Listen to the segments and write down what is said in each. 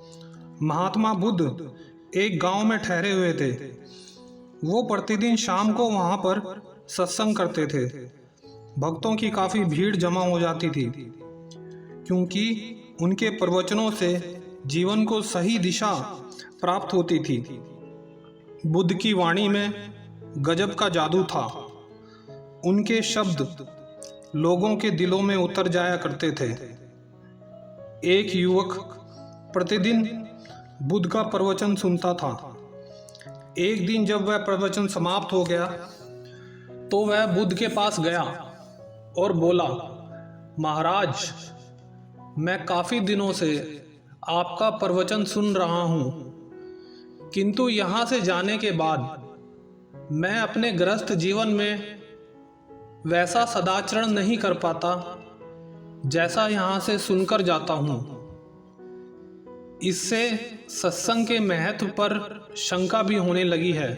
महात्मा बुद्ध एक गांव में ठहरे हुए थे। वो प्रतिदिन शाम को वहां पर सत्संग करते थे। भक्तों की काफ़ी भीड़ जमा हो जाती थी, क्योंकि उनके प्रवचनों से जीवन को सही दिशा प्राप्त होती थी। बुद्ध की वाणी में गजब का जादू था। उनके शब्द लोगों के दिलों में उतर जाया करते थे। एक युवक प्रतिदिन बुद्ध का प्रवचन सुनता था। एक दिन जब वह प्रवचन समाप्त हो गया तो वह बुद्ध के पास गया और बोला, महाराज, मैं काफ़ी दिनों से आपका प्रवचन सुन रहा हूँ, किंतु यहाँ से जाने के बाद मैं अपने गृहस्थ जीवन में वैसा सदाचरण नहीं कर पाता जैसा यहाँ से सुनकर जाता हूँ। इससे सत्संग के महत्व पर शंका भी होने लगी है।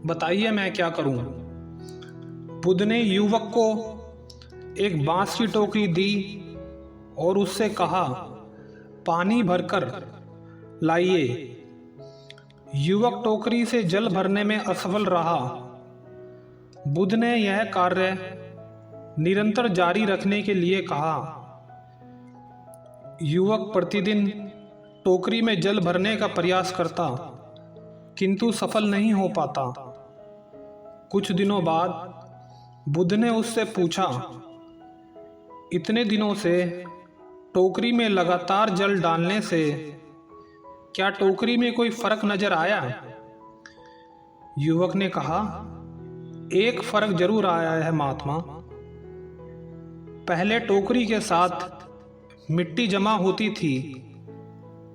बताइए मैं क्या करूं? बुद्ध ने युवक को एक बांस की टोकरी दी और उससे कहा, पानी भरकर लाइए। युवक टोकरी से जल भरने में असफल रहा। बुद्ध ने यह कार्य निरंतर जारी रखने के लिए कहा। युवक प्रतिदिन टोकरी में जल भरने का प्रयास करता, किंतु सफल नहीं हो पाता। कुछ दिनों बाद बुद्ध ने उससे पूछा, इतने दिनों से टोकरी में लगातार जल डालने से क्या टोकरी में कोई फर्क नजर आया? युवक ने कहा, एक फर्क जरूर आया है महात्मा। पहले टोकरी के साथ मिट्टी जमा होती थी,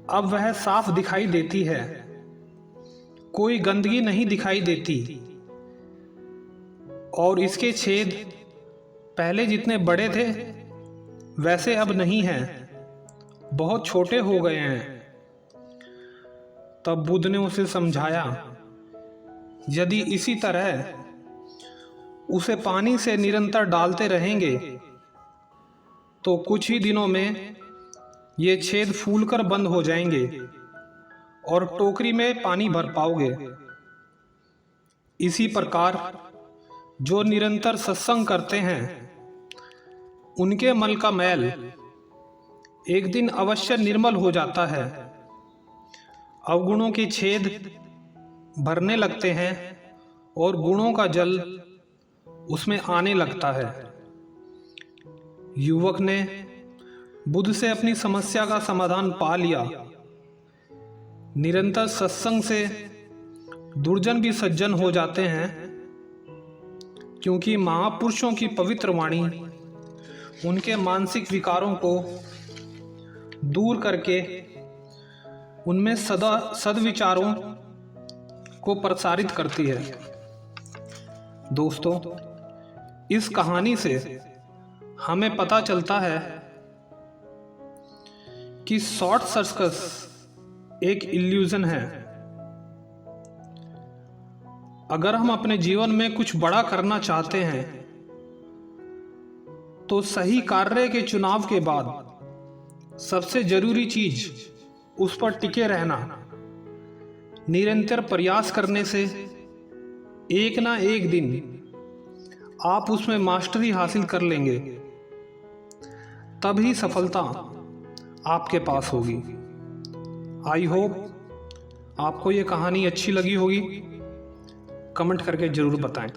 अब वह साफ दिखाई देती है। कोई गंदगी नहीं दिखाई देती और इसके छेद पहले जितने बड़े थे वैसे अब नहीं हैं, बहुत छोटे हो गए हैं। तब बुद्ध ने उसे समझाया, यदि इसी तरह उसे पानी से निरंतर डालते रहेंगे तो कुछ ही दिनों में ये छेद फूलकर बंद हो जाएंगे और टोकरी में पानी भर पाओगे। इसी प्रकार जो निरंतर सत्संग करते हैं उनके मन का मैल एक दिन अवश्य निर्मल हो जाता है। अवगुणों के छेद भरने लगते हैं और गुणों का जल उसमें आने लगता है। युवक ने बुद्ध से अपनी समस्या का समाधान पा लिया। निरंतर सत्संग से दुर्जन भी सज्जन हो जाते हैं, क्योंकि महापुरुषों की पवित्र वाणी उनके मानसिक विकारों को दूर करके उनमें सदा सद्विचारों को प्रसारित करती है। दोस्तों, इस कहानी से हमें पता चलता है कि शॉर्ट सर्कस एक इल्यूजन है। अगर हम अपने जीवन में कुछ बड़ा करना चाहते हैं तो सही कार्य के चुनाव के बाद सबसे जरूरी चीज उस पर टिके रहना। निरंतर प्रयास करने से एक ना एक दिन आप उसमें मास्टरी हासिल कर लेंगे, तभी सफलता आपके पास होगी। आई होप आपको ये कहानी अच्छी लगी होगी। कमेंट करके ज़रूर बताएं।